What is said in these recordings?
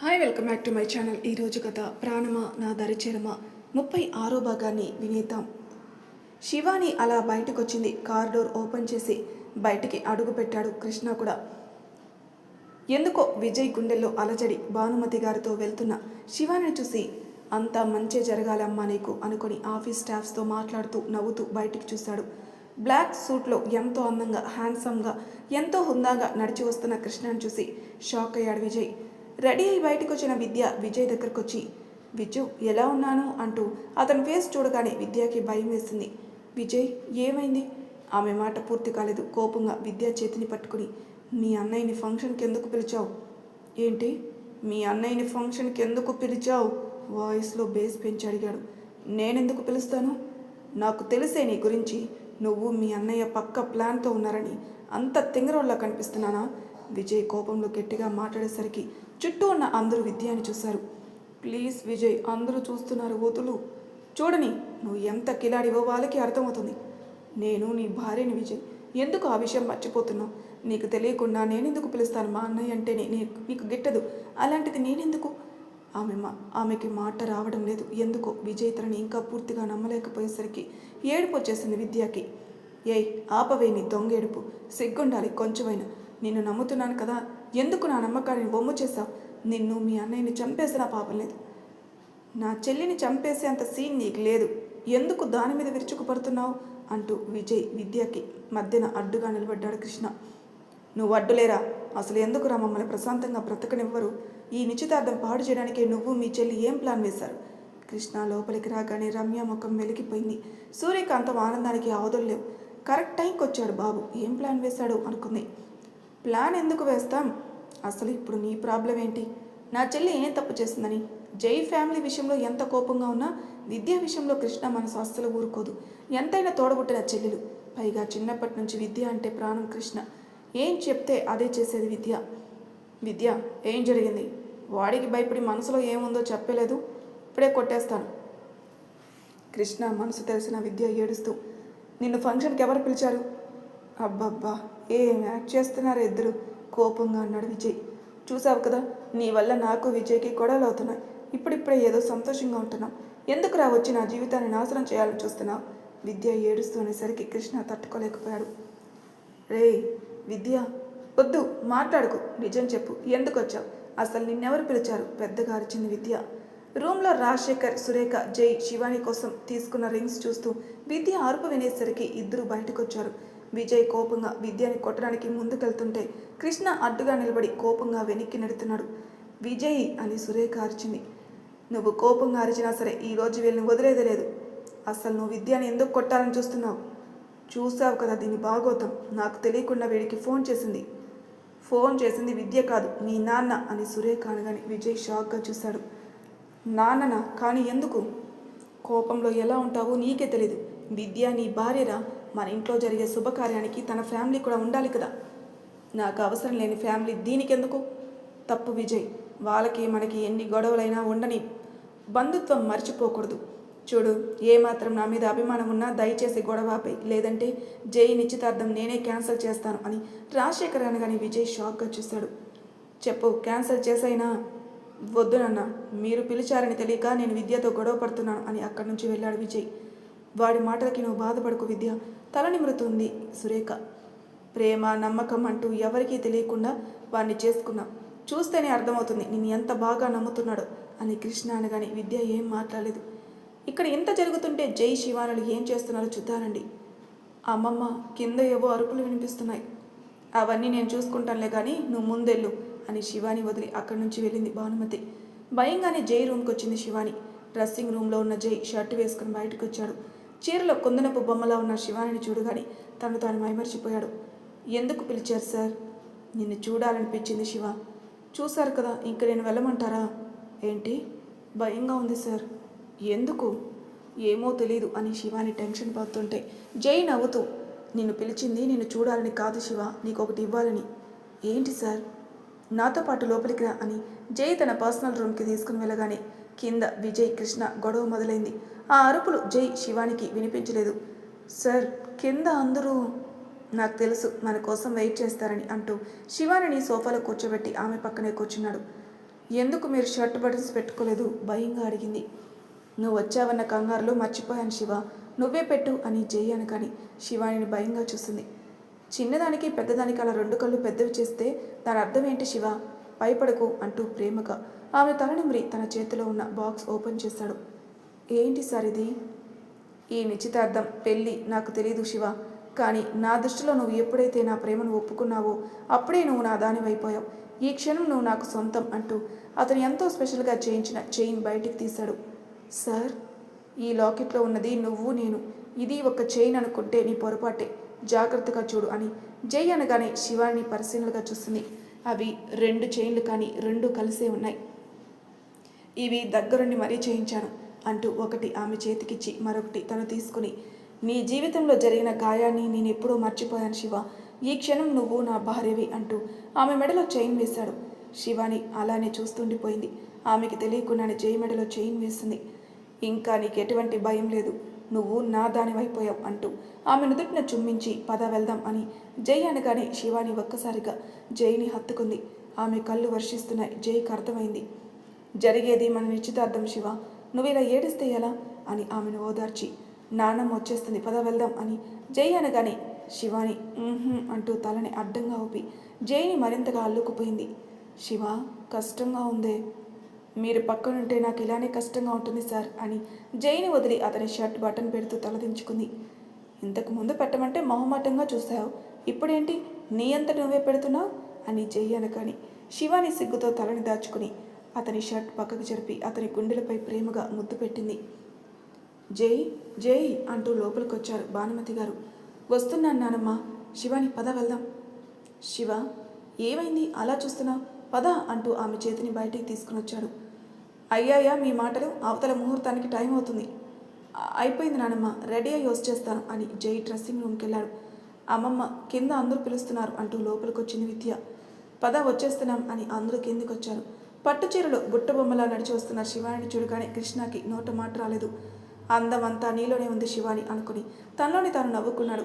Hi welcome back to my channel. ఈరోజు కథ ప్రాణమా నా దరిచేరమా 36వ భాగాన్ని వినేద్దాం. శివాని అలా బయటకు వచ్చింది. కార్ డోర్ ఓపెన్ చేసి బయటికి అడుగు పెట్టాడు కృష్ణ కూడా. ఎందుకో విజయ్ గుండెల్లో అలజడి. భానుమతి గారితో వెళ్తున్న శివాని చూసి అంతా మంచే జరగాలమ్మా నీకు అనుకొని ఆఫీస్ స్టాఫ్స్తో మాట్లాడుతూ నవ్వుతూ బయటికి చూశాడు. బ్లాక్ సూట్లో ఎంతో అందంగా హ్యాండ్సమ్గా ఎంతో హుందాగా నడిచి వస్తున్న కృష్ణను చూసి షాక్ అయ్యాడు విజయ్. రెడీ అయి బయటకు వచ్చిన విద్య విజయ్ దగ్గరకు వచ్చి విజయ్ ఎలా ఉన్నాను అంటూ అతని ఫేస్ చూడగానే విద్యకి భయం వేసింది. విజయ్ ఏమైంది? ఆమె మాట పూర్తి కాలేదు. కోపంగా విద్య చేతిని పట్టుకుని మీ అన్నయ్యని ఫంక్షన్కి ఎందుకు పిలిచావు? ఏంటి మీ అన్నయ్యని ఫంక్షన్కి ఎందుకు పిలిచావు? వాయిస్లో బేస్ పెంచి అడిగాడు. నేనెందుకు పిలుస్తాను? నాకు తెలిసే నీ గురించి. నువ్వు మీ అన్నయ్య పక్క ప్లాన్తో ఉన్నారని. అంత తింగరోళ్ళ కనిపిస్తున్నానా? విజయ్ కోపంలో గట్టిగా మాట్లాడేసరికి చుట్టూ ఉన్న అందరూ విద్యని చూశారు. ప్లీజ్ విజయ్, అందరూ చూస్తున్నారు, వదులు. చూడని, నువ్వు ఎంత కిలాడివో వాళ్ళకి అర్థమవుతుంది. నేను నీ భార్యని విజయ్. ఎందుకు ఆ విషయం మర్చిపోతున్నావు? నీకు తెలియకుండా నేనెందుకు పిలుస్తాను? మా అన్నయ్య అంటేనే నీకు గిట్టదు. అలాంటిది నేనెందుకు? ఆమెకి మాట రావడం లేదు. ఎందుకో విజయ్ తనని ఇంకా పూర్తిగా నమ్మలేకపోయేసరికి ఏడుపు వచ్చేసింది విద్యకి. ఏయ్ ఆపవే నీ దొంగేడుపు. సిగ్గుండాలి కొంచెమైనా. నిన్ను నమ్ముతున్నాను కదా, ఎందుకు నా నమ్మకాన్ని బొమ్ము చేశావు? నిన్ను మీ అన్నయ్యని చంపేసిన పాపం లేదు. నా చెల్లిని చంపేసే అంత సీన్ నీకు లేదు. ఎందుకు దాని మీద విరుచుకుపడుతున్నావు అంటూ విజయ్ విద్యకి మధ్యన అడ్డుగా నిలబడ్డాడు కృష్ణ. నువ్వు అడ్డులేరా? అసలు ఎందుకురా మమ్మల్ని ప్రశాంతంగా బ్రతకనివ్వరు? ఈ నిశ్చితార్థం పాడు చేయడానికి నువ్వు మీ చెల్లి ఏం ప్లాన్ వేశారు? కృష్ణ లోపలికి రాగానే రమ్య ముఖం వెలిగిపోయింది. సూర్యకాంతం ఆనందానికి అవధుల్లేవు. కరెక్ట్ టైంకి వచ్చాడు బాబు. ఏం ప్లాన్ వేశాడు అనుకుంది. ప్లాన్ ఎందుకు వేస్తాం? అసలు ఇప్పుడు నీ ప్రాబ్లం ఏంటి? నా చెల్లి ఏం తప్పు చేస్తుందని? జై ఫ్యామిలీ విషయంలో ఎంత కోపంగా ఉన్నా విద్య విషయంలో కృష్ణ మనసు అస్సలు ఊరుకోదు. ఎంతైనా తోడబుట్టిన చెల్లెలు. పైగా చిన్నప్పటి నుంచి విద్య అంటే ప్రాణం కృష్ణ. ఏం చెప్తే అదే చేసేది విద్య. విద్య ఏం జరిగింది? వాడికి భయపడి మనసులో ఏముందో చెప్పలేదు. ఇప్పుడే కొట్టేస్తాను. కృష్ణ మనసు తెలిసిన విద్య ఏడుస్తూ నిన్ను ఫంక్షన్కి ఎవరు పిలిచారు? అబ్బబ్బా, ఏం యాక్ట్ చేస్తున్నారు ఇద్దరు? కోపంగా అన్నాడు విజయ్. చూసావు కదా, నీ వల్ల నాకు విజయ్కి గొడవలు అవుతున్నాయి. ఇప్పుడిప్పుడే ఏదో సంతోషంగా ఉంటున్నావు. ఎందుకు రా వచ్చి నా జీవితాన్ని నాశనం చేయాలని చూస్తున్నావు? విద్య ఏడుస్తూ అనేసరికి కృష్ణ తట్టుకోలేకపోయాడు. రే విద్య, వద్దు మాట్లాడుకు, నిజం చెప్పు, ఎందుకు వచ్చావు? అసలు నిన్నెవరు పిలిచారు? పెద్దగా అరిచింది విద్య. రూమ్లో రాజశేఖర్, సురేఖ, జై శివాని కోసం తీసుకున్న రింగ్స్ చూస్తూ విద్య అరుపు వినేసరికి ఇద్దరు బయటకు వచ్చారు. విజయ్ కోపంగా విద్యని కొట్టడానికి ముందుకెళ్తుంటే కృష్ణ అడ్డుగా నిలబడి కోపంగా వెనక్కి నెడుతున్నాడు. విజయ్ అని సురేఖ అరిచింది. నువ్వు కోపంగా అరిచినా సరే ఈరోజు వీళ్ళని వదిలేదే లేదు. అసలు నువ్వు విద్యని ఎందుకు కొట్టాలని చూస్తున్నావు? చూసావు కదా దీని భాగోతం. నాకు తెలియకుండా వీడికి ఫోన్ చేసింది విద్య కాదు, నీ నాన్న అని సురేఖ అనగానే విజయ్ షాక్గా చూశాడు. నాన్ననా? కానీ ఎందుకు? కోపంలో ఎలా ఉంటావో నీకే తెలీదు. విద్య నీ భార్యరా. మన ఇంట్లో జరిగే శుభకార్యానికి తన ఫ్యామిలీ కూడా ఉండాలి కదా. నాకు అవసరం లేని ఫ్యామిలీ దీనికెందుకు? తప్పు విజయ్. వాళ్ళకి మనకి ఎన్ని గొడవలైనా ఉండని. బంధుత్వం మర్చిపోకూడదు. చూడు, ఏమాత్రం నా మీద అభిమానం ఉన్నా దయచేసి గొడవపై, లేదంటే జై నిశ్చితార్థం నేనే క్యాన్సిల్ చేస్తాను అని రాజశేఖర్ అనగానే విజయ్ షాక్గా చూశాడు. చెప్పు, క్యాన్సిల్ చేసైనా? వద్దు నాన్న, మీరు పిలిచారని తెలియక నేను విద్యతో గొడవ పడుతున్నాను అని అక్కడి నుంచి వెళ్ళాడు విజయ్. వాడి మాటలకి నువ్వు బాధపడకు విద్య, తల నిమురుతుంది సురేఖ. ప్రేమ నమ్మకం అంటూ ఎవరికీ తెలియకుండా వాడిని చేసుకున్నాం. చూస్తేనే అర్థమవుతుంది నేను ఎంత బాగా నమ్ముతున్నాడో అని కృష్ణ అనగానే విద్య ఏం మాట్లాడలేదు. ఇక్కడ ఎంత జరుగుతుంటే జై శివానులు ఏం చేస్తున్నారో చూద్దానండి. అమ్మమ్మ, కింద ఏవో అరుపులు వినిపిస్తున్నాయి. అవన్నీ నేను చూసుకుంటానులే కానీ నువ్వు ముందెళ్ళు అని శివాని వదిలి అక్కడి నుంచి వెళ్ళింది భానుమతి. భయంగానే జై రూమ్కి వచ్చింది శివాని. డ్రెస్సింగ్ రూమ్లో ఉన్న జై షర్టు వేసుకుని బయటకు వచ్చాడు. చీరలో కుందనపు బొమ్మలా ఉన్న శివానిని చూడగానే తను తాను మైమర్చిపోయాడు. ఎందుకు పిలిచారు సార్? నిన్ను చూడాలనిపించింది శివ. చూశారు కదా, ఇంక నేను వెళ్ళమంటారా? ఏంటి? భయంగా ఉంది సార్. ఎందుకు? ఏమో తెలీదు అని శివాని టెన్షన్ పడుతుంటే జై నవ్వుతూ నిన్ను పిలిచింది నిన్ను చూడాలని కాదు శివ, నీకొకటి ఇవ్వాలని. ఏంటి సార్? నాతో పాటు లోపలికి రా అని జై తన పర్సనల్ రూమ్కి తీసుకుని వెళ్ళగానే కింద విజయ్ కృష్ణ గొడవ మొదలైంది. ఆ అరుపులు జై శివానికి వినిపించలేదు. సార్, కింద అందరూ నాకు తెలుసు మన కోసం వెయిట్ చేస్తారని అంటూ శివానిని సోఫాలో కూర్చోబెట్టి ఆమె పక్కనే కూర్చున్నాడు. ఎందుకు మీరు షర్ట్ బటన్స్ పెట్టుకోలేదు భయంగా అడిగింది. నువ్వు వచ్చావన్న కంగారులో మర్చిపోయాను శివ, నువ్వే పెట్టు అని జై అనగాని శివానిని భయంగా చూస్తుంది. చిన్నదానికి పెద్దదానికి అలా రెండు కళ్ళు పెద్దవి చేస్తే దాని అర్థం ఏంటి శివ, భయపడకు అంటూ ప్రేమగా ఆమె తలనిమిరి తన చేతిలో ఉన్న బాక్స్ ఓపెన్ చేశాడు. ఏంటి సార్ ఇది? ఈ నిశ్చితార్థం పెళ్ళి నాకు తెలీదు శివ, కానీ నా దృష్టిలో నువ్వు ఎప్పుడైతే నా ప్రేమను ఒప్పుకున్నావో అప్పుడే నువ్వు నా దానివైపోయావు. ఈ క్షణం నువ్వు నాకు సొంతం అంటూ అతను ఎంతో స్పెషల్గా చేయించిన చైన్ బయటికి తీశాడు. సార్, ఈ లాకెట్లో ఉన్నది నువ్వు నేను, ఇది ఒక చైన్ అనుకుంటే నీ పొరపాటే, జాగ్రత్తగా చూడు అని జై అనగానే శివాని పరిశీలనగా చూస్తుంది. అవి 2 చైన్లు కానీ 2 కలిసే ఉన్నాయి. ఇవి దగ్గరుండి మరీ చేయించాను అంటూ ఒకటి ఆమె చేతికిచ్చి మరొకటి తను తీసుకుని, నీ జీవితంలో జరిగిన గాయాన్ని నేను ఎప్పుడూ మర్చిపోయాను శివ, ఈ క్షణం నువ్వు నా భార్యవి అంటూ ఆమె మెడలో చైన్ వేశాడు. శివాని అలానే చూస్తుండిపోయింది. ఆమెకి తెలియకుండానే జై మెడలో చైన్ వేసింది. ఇంకా నీకు ఎటువంటి భయం లేదు, నువ్వు నా దానివైపోయావు అంటూ ఆమె నుదుటిన చుమ్మించి పద వెళ్దాం అని జై అనగానే శివాని ఒక్కసారిగా జైని హత్తుకుంది. ఆమె కళ్ళు వర్షిస్తున్నాయి. జైకి అర్థమైంది, జరిగేది మన నిశ్చితార్థం శివ, నువ్వు ఇలా ఏడిస్తే ఎలా అని ఆమెను ఓదార్చి, నాన్నమ్మ వచ్చేస్తుంది పద వెళ్దాం అని జై అనగానే శివాని అంటూ తలని అడ్డంగా ఊపి జైని మరింతగా అల్లుకుపోయింది. శివ, కష్టంగా ఉందే, మీరు పక్కనుంటే నాకు ఇలానే కష్టంగా ఉంటుంది సార్ అని జైని వదిలి అతని షర్ట్ బటన్ పెడుతూ తలదించుకుంది. ఇంతకు ముందు పెట్టమంటే మొహమాటంగా చూసావు, ఇప్పుడేంటి నీ అంత నువ్వే పెడుతున్నావు అని జై అనగాని శివాని సిగ్గుతో తలని దాచుకుని అతని షర్ట్ పక్కకు జరిపి అతని గుండెలపై ప్రేమగా ముద్దు పెట్టింది. జై జై అంటూ లోపలికి వచ్చారు భానుమతి గారు. వస్తున్నాను నానమ్మ. శివాని పద వెళ్దాం. శివ, ఏమైంది అలా చూస్తున్నావు, పద అంటూ ఆమె చేతిని బయటికి తీసుకుని వచ్చాడు. అయ్యాయా మీ మాటలు, అవతల ముహూర్తానికి టైం అవుతుంది. అయిపోయింది నానమ్మ, రెడీ అయ్యి వచ్చేస్తాను అని జై డ్రెస్సింగ్ రూమ్కి వెళ్ళాడు. అమ్మమ్మ, కింద అందరూ పిలుస్తున్నారు అంటూ లోపలికి వచ్చింది విద్య. పద వచ్చేస్తున్నాం అని అందరూ కిందికి వచ్చారు. పట్టుచీరలో బుట్టబొమ్మలా నడిచి వస్తున్న శివాని చూడగానే కృష్ణకి నోట మాట రాలేదు. అందమంతా నీలోనే ఉంది శివాని అనుకుని తనలోని తాను నవ్వుకున్నాడు.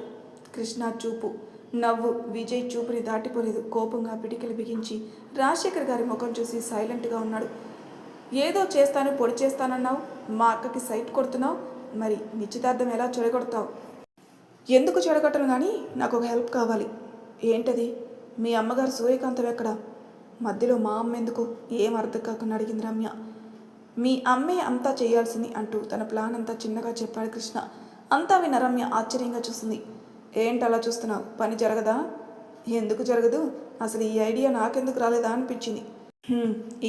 కృష్ణ చూపు నవ్వు విజయ్ చూపుని దాటిపోలేదు. కోపంగా పిడికిలు బిగించి రాజశేఖర్ గారి ముఖం చూసి సైలెంట్గా ఉన్నాడు. ఏదో చేస్తాను పొడి చేస్తానన్నావు, మా అక్కకి సైట్ కొడుతున్నావు, మరి నిశ్చితార్థం ఎలా చెడగొడతావు? ఎందుకు చెడగొట్టను, కానీ నాకు ఒక హెల్ప్ కావాలి. ఏంటది? మీ అమ్మగారు సూర్యకాంతం ఎక్కడా? మధ్యలో మా అమ్మ ఎందుకు? ఏం అర్థం కాకుండా అడిగింది రమ్య. మీ అమ్మే అంతా చేయాల్సింది అంటూ తన ప్లాన్ అంతా చిన్నగా చెప్పాడు కృష్ణ. అంతా విన్న రమ్య ఆశ్చర్యంగా చూసింది. ఏంటలా చూస్తున్నావు, పని జరగదా? ఎందుకు జరగదు, అసలు ఈ ఐడియా నాకెందుకు రాలేదా అనిపించింది.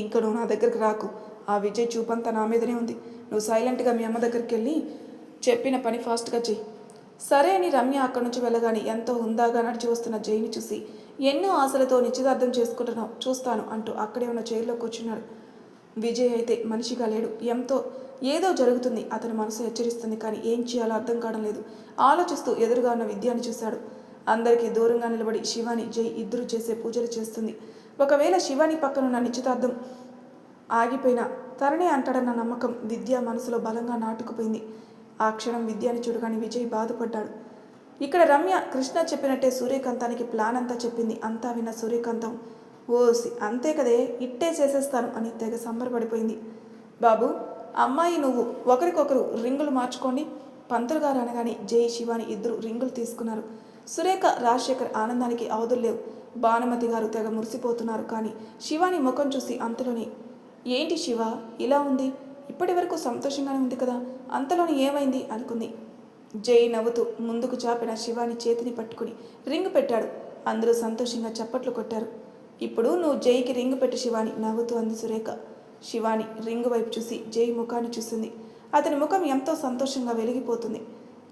ఇంక నువ్వు నా దగ్గరికి రాకు, ఆ విజయ్ చూపంతా నా మీదనే ఉంది. నువ్వు సైలెంట్గా మీ అమ్మ దగ్గరికి వెళ్ళి చెప్పిన పని ఫాస్ట్గా చెయ్యి. సరే అని రమ్య అక్కడి నుంచి వెళ్ళగాని ఎంతో హుందాగా నడిచి వస్తున్న జైని చూసి, ఎన్నో ఆశలతో నిశ్చితార్థం చేసుకుంటున్నావు, చూస్తాను అంటూ అక్కడే ఉన్న చైర్లో కూర్చున్నాడు. విజయ్ అయితే మనిషిగా లేడు. ఏదో జరుగుతుంది, అతని మనసు హెచ్చరిస్తుంది, కానీ ఏం చేయాలో అర్థం కావడం లేదు. ఆలోచిస్తూ ఎదురుగా ఉన్న విద్యాన్ని చూశాడు. అందరికీ దూరంగా నిలబడి శివాని జై ఇద్దరు చేసే పూజలు చేస్తుంది. ఒకవేళ శివాని పక్కనున్న నిశ్చితార్థం ఆగిపోయినా తననే అంటాడన్న నమ్మకం విద్య మనసులో బలంగా నాటుకుపోయింది. ఆ క్షణం విద్యాని చూడగానే విజయ్ బాధపడ్డాడు. ఇక్కడ రమ్య కృష్ణ చెప్పినట్టే సూర్యకాంతానికి ప్లాన్ అంతా చెప్పింది. అంతా విన్న సూర్యకాంతం, ఓసి అంతే కదే, ఇట్టే చేసేస్తాను అని తెగ సంబరపడిపోయింది. బాబు, అమ్మాయి నువ్వు ఒకరికొకరు రింగులు మార్చుకోండి పంతులు గారు అనగానే జై శివాని ఇద్దరు రింగులు తీసుకున్నారు. సురేఖ రాజశేఖర్ ఆనందానికి అవధుల్లేవు. భానుమతి గారు తెగ మురిసిపోతున్నారు. కానీ శివాని ముఖం చూసి అంతలోని, ఏంటి శివ ఇలా ఉంది, ఇప్పటి వరకు సంతోషంగానే ఉంది కదా, అంతలోని ఏమైంది అనుకుంది. జై నవ్వుతూ ముందుకు చాపిన శివాని చేతిని పట్టుకుని రింగు పెట్టాడు. అందరూ సంతోషంగా చప్పట్లు కొట్టారు. ఇప్పుడు నువ్వు జైకి రింగు పెట్టు శివాని నవ్వుతూ అంది సురేఖ. శివాని రింగు వైపు చూసి జై ముఖాన్ని చూసింది. అతని ముఖం ఎంతో సంతోషంగా వెలిగిపోతుంది.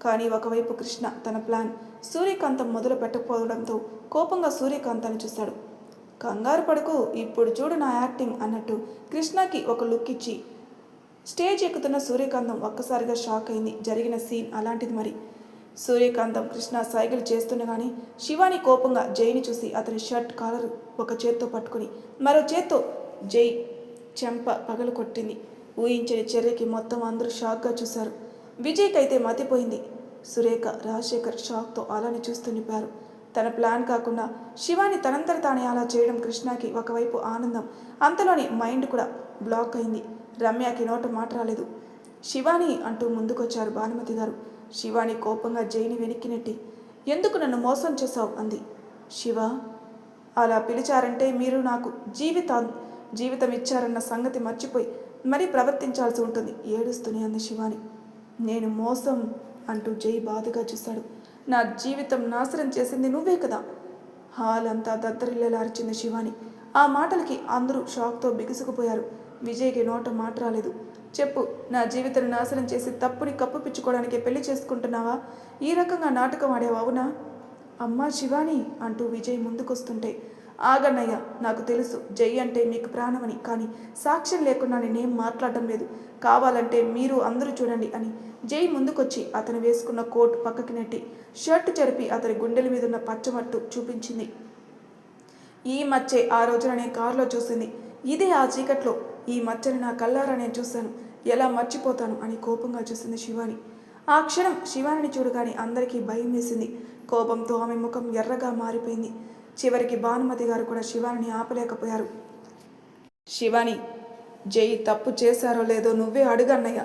కానీ ఒకవైపు కృష్ణ తన ప్లాన్ సూర్యకాంతం మొదలు పెట్టకపోవడంతో కోపంగా సూర్యకాంతాన్ని చూశాడు. కంగారు పడుకు, ఇప్పుడు చూడు నా యాక్టింగ్ అన్నట్టు కృష్ణకి ఒక లుక్ ఇచ్చి స్టేజ్ ఎక్కుతున్న సూర్యకాంతం ఒక్కసారిగా షాక్ అయింది. జరిగిన సీన్ అలాంటిది. మరి సూర్యకాంతం కృష్ణ సైకిల్ చేస్తుండగానే శివాని కోపంగా జైని చూసి అతని షర్ట్ కాలరు ఒక చేత్తో పట్టుకుని మరో చేత్తో జై చెంప పగలు కొట్టింది. ఊహించని చర్యకి మొత్తం అందరూ షాక్గా చూశారు. విజయ్కి అయితే మతిపోయింది. సురేఖ రాజశేఖర్ షాక్తో అలానే చూస్తుండిపోయారు. తన ప్లాన్ కాకుండా శివాని తనంతట తానే అలా చేయడం కృష్ణకి ఒకవైపు ఆనందం, అంతలోని మైండ్ కూడా బ్లాక్ అయింది. రమ్యకి నోట మాట రాలేదు. శివాని అంటూ ముందుకొచ్చారు భానుమతి గారు. శివాని కోపంగా జైని వెనక్కి నెట్టి, ఎందుకు నన్ను మోసం చేశావు అంది. శివ, అలా పిలిచారంటే మీరు నాకు జీవితం ఇచ్చారన్న సంగతి మర్చిపోయి మరీ ప్రవర్తించాల్సి ఉంటుంది ఏడుస్తూనే అంది శివాని. నేను మోసం అంటూ జై బాధగా చూశాడు. నా జీవితం నాశనం చేసింది నువ్వే కదా. హాల్ అంతా దద్దరిల్లేలా అరిచింది శివాని. ఆ మాటలకి అందరూ షాక్తో బిగుసుకుపోయారు. విజయ్కి నోట మాట రాలేదు. చెప్పు, నా జీవితం నాశనం చేసి తప్పుని కప్పుపిచ్చుకోవడానికి పెళ్లి చేసుకుంటున్నావా? ఈ రకంగా నాటకం ఆడావు అవునా? అమ్మా శివాని అంటూ విజయ్ ముందుకొస్తుంటే, ఆగన్నయ్య, నాకు తెలుసు జై అంటే మీకు ప్రాణమని, కానీ సాక్ష్యం లేకుండా నేనేం మాట్లాడడం లేదు. కావాలంటే మీరు అందరూ చూడండి అని జై ముందుకొచ్చి అతను వేసుకున్న కోట్ పక్కకి నెట్టి షర్టు చెరిపి అతని గుండెల మీద ఉన్న పచ్చమట్టు చూపించింది. ఈ మచ్చే ఆ రోజున నేను కారులో చూసింది. ఇదే ఆ చీకట్లో ఈ మచ్చని నా కళ్ళారా నేను చూశాను. ఎలా మర్చిపోతాను అని కోపంగా చూసింది శివాని. ఆ క్షణం శివానిని చూడగానే అందరికీ భయం వేసింది. కోపంతో ఆమె ముఖం ఎర్రగా మారిపోయింది. చివరికి భానుమతి గారు కూడా శివానిని ఆపలేకపోయారు. శివాని, జై తప్పు చేశారో లేదో నువ్వే అడుగన్నయ్య.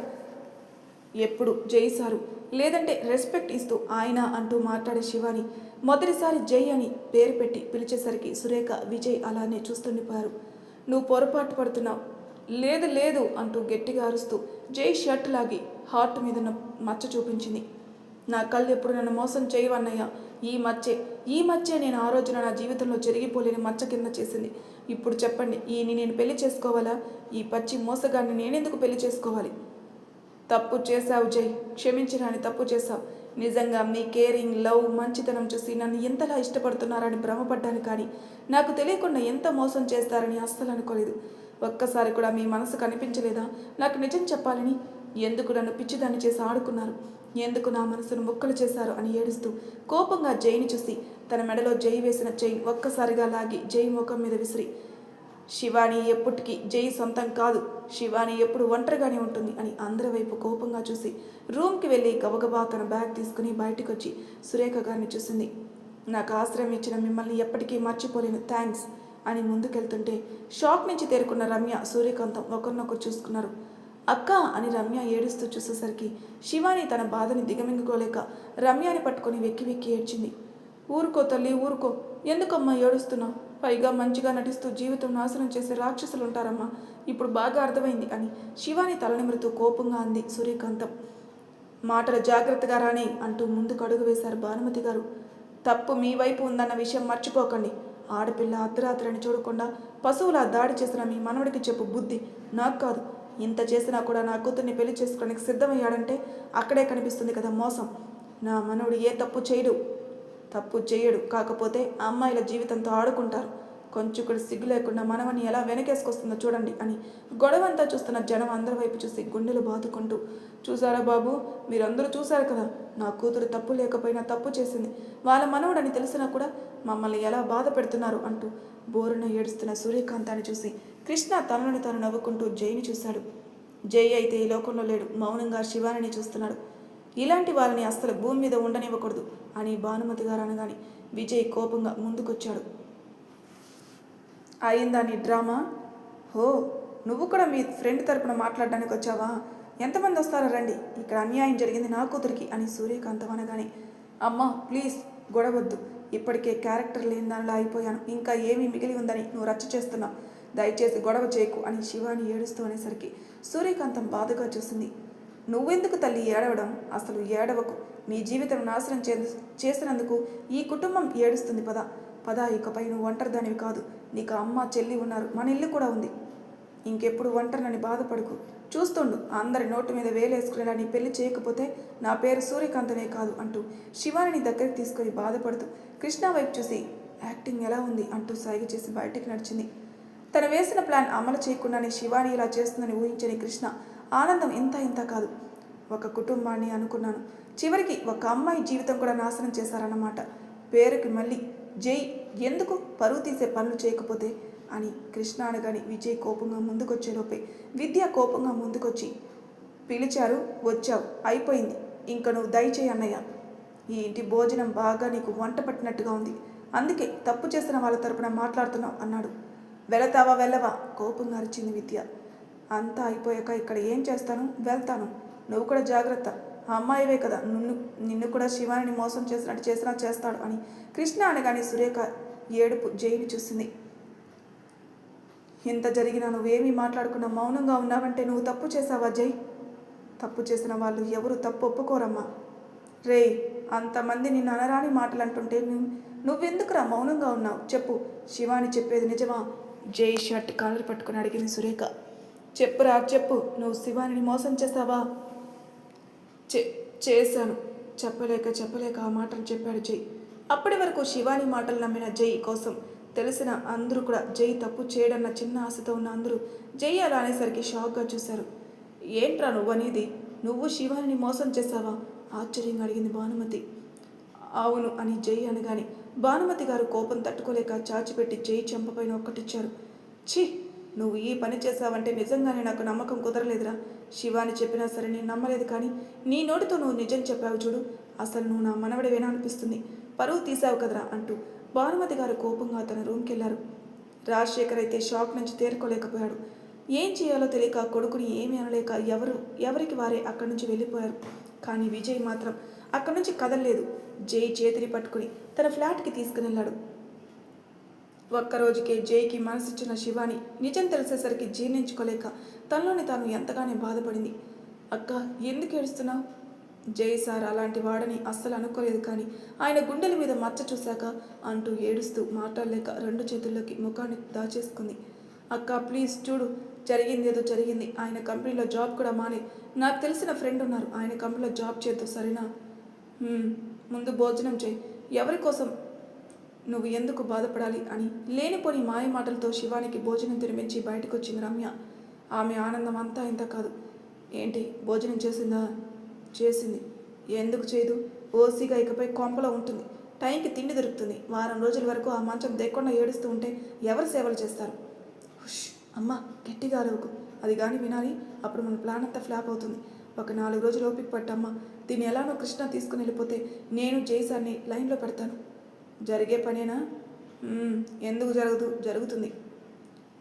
ఎప్పుడు జై సారు, లేదంటే రెస్పెక్ట్ ఇస్తూ ఆయన అంటూ మాట్లాడే శివాని మొదటిసారి జై అని పేరు పెట్టి పిలిచేసరికి సురేఖ, విజయ్ అలానే చూస్తుండిపోయారు. నువ్వు పొరపాటు పడుతున్నావు. లేదు లేదు అంటూ గట్టిగా అరుస్తూ జై షర్ట్ లాగి హార్ట్ మీద ఉన్న మచ్చ చూపించింది. నా కళ్ళు ఎప్పుడు నన్ను మోసం చేయవన్నయ్య. ఈ మచ్చే నేను ఆ రోజున నా జీవితంలో జరిగిపోలేని మచ్చ కింద చేసింది. ఇప్పుడు చెప్పండి, ఈయన్ని నేను పెళ్లి చేసుకోవాలా? ఈ పచ్చి మోసగాన్ని నేనెందుకు పెళ్లి చేసుకోవాలి? తప్పు చేశావు జై, క్షమించరాని తప్పు చేశావు. నిజంగా మీ కేరింగ్, లవ్, మంచితనం చూసి నన్ను ఎంతలా ఇష్టపడుతున్నారని భ్రమపడ్డాను, కానీ నాకు తెలియకుండా ఎంత మోసం చేస్తారని అస్సలు అనుకోలేదు. ఒక్కసారి కూడా మీ మనసు కనిపించలేదా నాకు నిజం చెప్పాలని? ఎందుకు నన్ను పిచ్చిదాన్ని చేసి ఆడుకున్నారు? ఎందుకు నా మనసును ముక్కలు చేశారు అని ఏడుస్తూ కోపంగా జైని చూసి తన మెడలో జై వేసిన చైన్ ఒక్కసారిగా లాగి జై ముఖం మీద విసిరి, శివాని ఎప్పటికీ జై సొంతం కాదు, శివాని ఎప్పుడు ఒంటరిగానే ఉంటుంది అని అందరి వైపు కోపంగా చూసి రూమ్కి వెళ్ళి గబగబా తన బ్యాగ్ తీసుకుని బయటకు వచ్చి సురేఖ గారిని చూసింది. నాకు ఆశ్రయం ఇచ్చిన మిమ్మల్ని ఎప్పటికీ మర్చిపోలేను, థ్యాంక్స్ అని ముందుకెళ్తుంటే షాక్ నుంచి తేరుకున్న రమ్య, సూర్యకాంతం ఒకరినొకరు చూసుకున్నారు. అక్క అని రమ్య ఏడుస్తూ చూసేసరికి శివాని తన బాధని దిగమింగుకోలేక రమ్యని పట్టుకొని వెక్కి వెక్కి ఏడ్చింది. ఊరుకో తల్లి, ఊరుకో, ఎందుకమ్మా ఏడుస్తున్నావు? పైగా మంచిగా నటిస్తూ జీవితం నాశనం చేసే రాక్షసులు ఉంటారమ్మా, ఇప్పుడు బాగా అర్థమైంది అని శివాని తలనిమురుతూ కోపంగా అంది సూర్యకాంతం. మాటలు జాగ్రత్తగా రాని అంటూ ముందుకు అడుగు వేశారు భానుమతి గారు. తప్పు మీ వైపు ఉందన్న విషయం మర్చిపోకండి. ఆడపిల్ల అర్ధరాత్రిని చూడకుండా పశువులా దాడి చేసిన మీ మనవడికి చెప్పు బుద్ధి, నాకు కాదు. ఇంత చేసినా కూడా నా కూతుర్ని పెళ్లి చేసుకోవడానికి సిద్ధమయ్యాడంటే అక్కడే కనిపిస్తుంది కదా మోసం. నా మనవడు ఏ తప్పు చేయడు, కాకపోతే అమ్మాయిల జీవితంతో ఆడుకుంటారు. కొంచెం కూడా సిగ్గు లేకుండా మనవని ఎలా వెనకేసుకొస్తుందో చూడండి అని గొడవంతా చూస్తున్న జనం అందరి వైపు చూసి గుండెలు బాదుకుంటూ, చూసారా బాబు, మీరందరూ చూశారు కదా, నా కూతురు తప్పు లేకపోయినా తప్పు చేసింది, వాళ్ళ మనవడని తెలిసినా కూడా మమ్మల్ని ఎలా బాధ పెడుతున్నారు అంటూ బోరున ఏడుస్తున్న సూర్యకాంతాన్ని చూసి కృష్ణ తనని తాను నవ్వుకుంటూ జైని చూశాడు. జై అయితే ఈ లోకంలో లేడు, మౌనంగా శివానిని చూస్తున్నాడు. ఇలాంటి వాళ్ళని అస్సలు భూమి మీద ఉండనివ్వకూడదు అని భానుమతి గారు అనగానే విజయ్ కోపంగా ముందుకొచ్చాడు. అయిందా నీ డ్రామా? హో, నువ్వు కూడా మీ ఫ్రెండ్ తరపున మాట్లాడడానికి వచ్చావా? ఎంతమంది వస్తారో రండి, ఇక్కడ అన్యాయం జరిగింది నా కూతురికి అని సూర్యకాంతం అనగానే, అమ్మా ప్లీజ్ గొడవద్దు, ఇప్పటికే క్యారెక్టర్ లేని దానిలో అయిపోయాను, ఇంకా ఏమీ మిగిలి ఉందని నువ్వు రచ్చ చేస్తున్నావు, దయచేసి గొడవ చేయకు అని శివాని ఏడుస్తూ అనేసరికి సూర్యకాంతం బాధగా చూసింది. నువ్వెందుకు తల్లి ఏడవడం? అసలు ఏడవకు, నీ జీవితం నాశనం చేసినందుకు ఈ కుటుంబం ఏడుస్తుంది. పద, ఇకపై నువ్వు ఒంటరిదానివి కాదు, నీకు అమ్మ చెల్లి ఉన్నారు, మన ఇల్లు కూడా ఉంది. ఇంకెప్పుడు ఒంటరినని బాధపడుకు, చూస్తుండు అందరి నోటు మీద వేలేసుకునేలా నీ పెళ్లి చేయకపోతే నా పేరు సూర్యకాంతమే కాదు అంటూ శివానిని దగ్గరికి తీసుకొని బాధపడుతూ కృష్ణ వైపు చూసి యాక్టింగ్ ఎలా ఉంది అంటూ సైగ చేసి బయటికి నడిచింది. తను వేసిన ప్లాన్ అమలు చేయకుండానే శివాని ఇలా చేస్తుందని ఊహించని కృష్ణ ఆనందం ఇంత కాదు. ఒక కుటుంబాన్ని అనుకున్నాను, చివరికి ఒక అమ్మాయి జీవితం కూడా నాశనం చేశారన్నమాట. పేరుకి మళ్ళీ జై, ఎందుకు పరువు తీసే పనులు చేయకపోతే అని కృష్ణ అనగాని విజయ్ కోపంగా ముందుకొచ్చేలోపే విద్య కోపంగా ముందుకొచ్చి, పిలిచారు వచ్చావు, అయిపోయింది, ఇంక నువ్వు దయచేయి అన్నయ్య. ఈ ఇంటి భోజనం బాగా నీకు వంట పట్టినట్టుగా ఉంది, అందుకే తప్పు చేసిన వాళ్ళ తరపున మాట్లాడుతున్నావు అన్నాడు. వెళతావా వెళ్ళవా కోపంగా అరిచింది విద్య. అంతా అయిపోయాక ఇక్కడ ఏం చేస్తాను, వెళ్తాను, నువ్వు కూడా జాగ్రత్త, ఆ అమ్మాయివే కదా, నిన్ను కూడా శివానిని మోసం చేసినట్టు చేసినా చేస్తాడు అని కృష్ణ అనగానే సురేఖ ఏడుపు జైని చూసింది. ఇంత జరిగినా నువ్వేమీ మాట్లాడకుండా మౌనంగా ఉన్నావంటే నువ్వు తప్పు చేసావా జై? తప్పు చేసిన వాళ్ళు ఎవరు తప్పు ఒప్పుకోరమ్మా. రే, అంతమంది నిన్ను అనరాని మాటలు అంటుంటే నువ్వెందుకురా మౌనంగా ఉన్నావు? చెప్పు, శివాని చెప్పేది నిజమా? జై షర్ట్ కాలర్ పట్టుకుని అడిగింది సురేఖ. చెప్పురా చెప్పు, నువ్వు శివానిని మోసం చేసావా? చేశాను, చెప్పలేక ఆ మాటలు చెప్పాడు జై. అప్పటి వరకు శివాని మాటలు నమ్మిన జై కోసం తెలిసిన అందరూ కూడా జై తప్పు చేయడన్న చిన్న ఆశతో ఉన్న అందరూ జై అలా అనేసరికి షాక్గా చూశారు. ఏంట్రా నువ్వనేది? నువ్వు శివానిని మోసం చేశావా? ఆశ్చర్యంగా అడిగింది భానుమతి. అవును అని జై అనగానే భానుమతి గారు కోపం తట్టుకోలేక చాచిపెట్టి జై చెంపపైన ఒక్కటిచ్చారు. ఛీ, నువ్వు ఈ పని చేశావంటే నిజంగానే నాకు నమ్మకం కుదరలేదురా. శివాని చెప్పినా సరే నేను నమ్మలేదు, కానీ నీ నోటితో నువ్వు నిజం చెప్పావు చూడు, అసలు నువ్వు నా మనవడివేనా అనిపిస్తుంది. పరువు తీసావు కదరా అంటూ భానుమతి గారు కోపంగా తన రూమ్కి వెళ్ళారు. రాజశేఖర్ అయితే షాక్ నుంచి తేరుకోలేకపోయాడు. ఏం చేయాలో తెలియక కొడుకుని ఏమీ అనలేక ఎవరికి వారే అక్కడి నుంచి వెళ్ళిపోయారు. కానీ విజయ్ మాత్రం అక్కడి నుంచి కదలలేదు. జై చేతిని పట్టుకుని తన ఫ్లాట్కి తీసుకుని వెళ్ళాడు. ఒక్కరోజుకే జైకి మనసిచ్చిన శివాని నిజం తెలిసేసరికి జీర్ణించుకోలేక తనలోని తాను ఎంతగానో బాధపడింది. అక్క, ఎందుకు ఏడుస్తున్నావు? జై సార్ అలాంటి వాడని అస్సలు అనుకోలేదు, కానీ ఆయన గుండెల మీద మచ్చ చూశాక అంటూ ఏడుస్తూ మాట్లాడలేక రెండు చేతుల్లోకి ముఖాన్ని దాచేసుకుంది. అక్క ప్లీజ్ చూడు, జరిగింది ఏదో జరిగింది. ఆయన కంపెనీలో జాబ్ కూడా మాని, నాకు తెలిసిన ఫ్రెండ్ ఉన్నారు, ఆయన కంపెనీలో జాబ్ చేద్దాం సరేనా? ముందు భోజనం చేయి, ఎవరి కోసం నువ్వు ఎందుకు బాధపడాలి అని లేనిపోని మాయ మాటలతో శివానికి భోజనం తినిపించి బయటకు వచ్చింది రమ్య. ఆమె ఆనందం అంతా ఇంత కాదు. ఏంటి, భోజనం చేసిందా? చేసింది. ఎందుకు చేయదు? ఓసీగా ఇకపై కొంపలో ఉంటుంది, టైంకి తిండి దొరుకుతుంది. వారం రోజుల వరకు ఆ మంచం దేక్కుండా ఏడుస్తూ ఉంటే ఎవరు సేవలు చేస్తారు? అమ్మ గట్టిగా అరవకు, అది కానీ వినాలి, అప్పుడు మన ప్లాన్ అంతా ఫ్లాప్ అవుతుంది. ఒక 4 రోజులు ఓపిక పట్టమ్మా. దీన్ని ఎలానో కృష్ణ తీసుకుని వెళ్ళిపోతే నేను జైసాన్ని లైన్లో పెడతాను. జరిగే పనేనా? ఎందుకు జరగదు, జరుగుతుంది.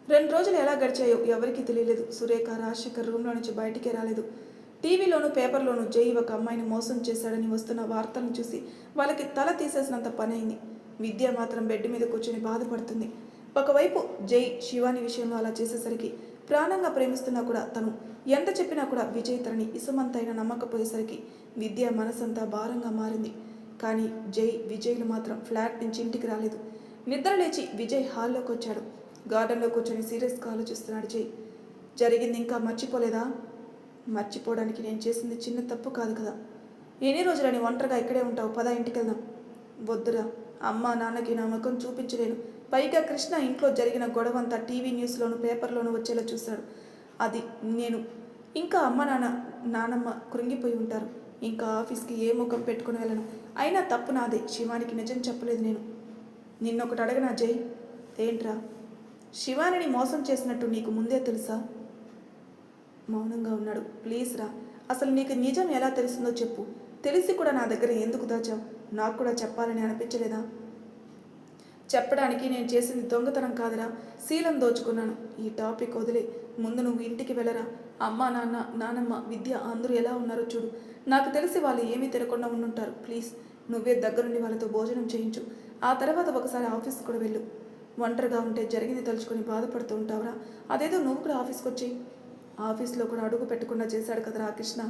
2 రోజులు ఎలా గడిచాయో ఎవరికీ తెలియలేదు. సురేఖ రాజశేఖర్ రూమ్లో నుంచి బయటికే రాలేదు. టీవీలోనూ పేపర్లోనూ జై ఒక అమ్మాయిని మోసం చేశాడని వస్తున్న వార్తలను చూసి వాళ్ళకి తల తీసేసినంత పని అయింది. విద్య మాత్రం బెడ్ మీద కూర్చొని బాధపడుతుంది. ఒకవైపు జై శివాని విషయంలో అలా చేసేసరికి ప్రాణంగా ప్రేమిస్తున్నా కూడా తను ఎంత చెప్పినా కూడా విజయ్ తనని ఇసుమంతైనా నమ్మకపోయేసరికి విద్య మనసంతా భారంగా మారింది. కానీ విజయ్లు మాత్రం ఫ్లాట్ నుంచి ఇంటికి రాలేదు. నిద్ర లేచి విజయ్ హాల్లోకి వచ్చాడు. గార్డెన్లో కూర్చొని సీరియస్గా ఆలోచిస్తున్నాడు జై. జరిగింది ఇంకా మర్చిపోలేదా? మర్చిపోవడానికి నేను చేసింది చిన్న తప్పు కాదు కదా. ఎన్ని రోజులని ఒంటరిగా ఇక్కడే ఉంటావు, పద ఇంటికి వెళ్దాం. వద్దురా, అమ్మ నాన్నకి నా ముఖం చూపించలేను. పైగా కృష్ణ ఇంట్లో జరిగిన గొడవంతా టీవీ న్యూస్లోను పేపర్లోనూ వచ్చేలా చూశాడు. అది నేను ఇంకా అమ్మ నాన్నమ్మ కృంగిపోయి ఉంటారు. ఇంకా ఆఫీస్కి ఏ ముఖం పెట్టుకుని వెళ్ళను. అయినా తప్పు నాదే, శివానికి నిజం చెప్పలేదు నేను. నిన్నొకటి అడగనా జై? ఏంట్రా? శివానిని మోసం చేసినట్టు నీకు ముందే తెలుసా? మౌనంగా ఉన్నాడు. ప్లీజ్ రా, అసలు నీకు నిజం ఎలా తెలిసిందో చెప్పు. తెలిసి కూడా నా దగ్గర ఎందుకు దాచావు? నాకు కూడా చెప్పాలని అనిపించలేదా? చెప్పడానికి నేను చేసింది దొంగతనం కాదురా, శీలం దోచుకున్నాను. ఈ టాపిక్ వదిలే, ముందు నువ్వు ఇంటికి వెళ్ళరా. అమ్మ నాన్నమ్మ విద్య అందరూ ఎలా ఉన్నారో చూడు. నాకు తెలిసి వాళ్ళు ఏమీ తినకుండా ఉండుంటారు. ప్లీజ్ నువ్వే దగ్గరుండి వాళ్ళతో భోజనం చేయించు. ఆ తర్వాత ఒకసారి ఆఫీస్కి కూడా వెళ్ళు. ఒంటరిగా ఉంటే జరిగింది తలుచుకొని బాధపడుతూ ఉంటావురా, అదేదో నువ్వు కూడా ఆఫీస్కి వచ్చేయి. ఆఫీస్లో కూడా అడుగు పెట్టకుండా చేశాడు కదరా కృష్ణ.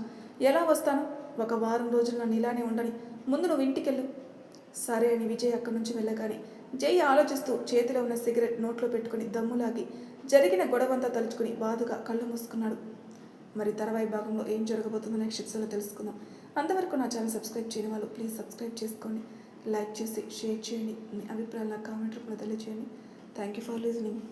ఎలా వస్తాను? ఒక వారం రోజులు నన్ను ఇలానే ఉండని, ముందు నువ్వు ఇంటికెళ్ళు. సరే అని విజయ్ అక్కడి నుంచి వెళ్ళగానే జై ఆలోచిస్తూ చేతిలో ఉన్న సిగరెట్ నోట్లో పెట్టుకుని దమ్ములాగి జరిగిన గొడవంతా తలుచుకుని బాధగా కళ్ళు మూసుకున్నాడు. మరి తర్వాయి భాగంలో ఏం జరగబోతుందో నెక్స్ట్ ఎపిసోడ్లో తెలుసుకుందాం. అంతవరకు నా ఛానల్ సబ్స్క్రైబ్ చేయని వాళ్ళు ప్లీజ్ సబ్స్క్రైబ్ చేసుకోండి, లైక్ చేసి షేర్ చేయండి, మీ అభిప్రాయాలు నా కామెంట్ రూపంలో తెలియజేయండి. Thank you for listening.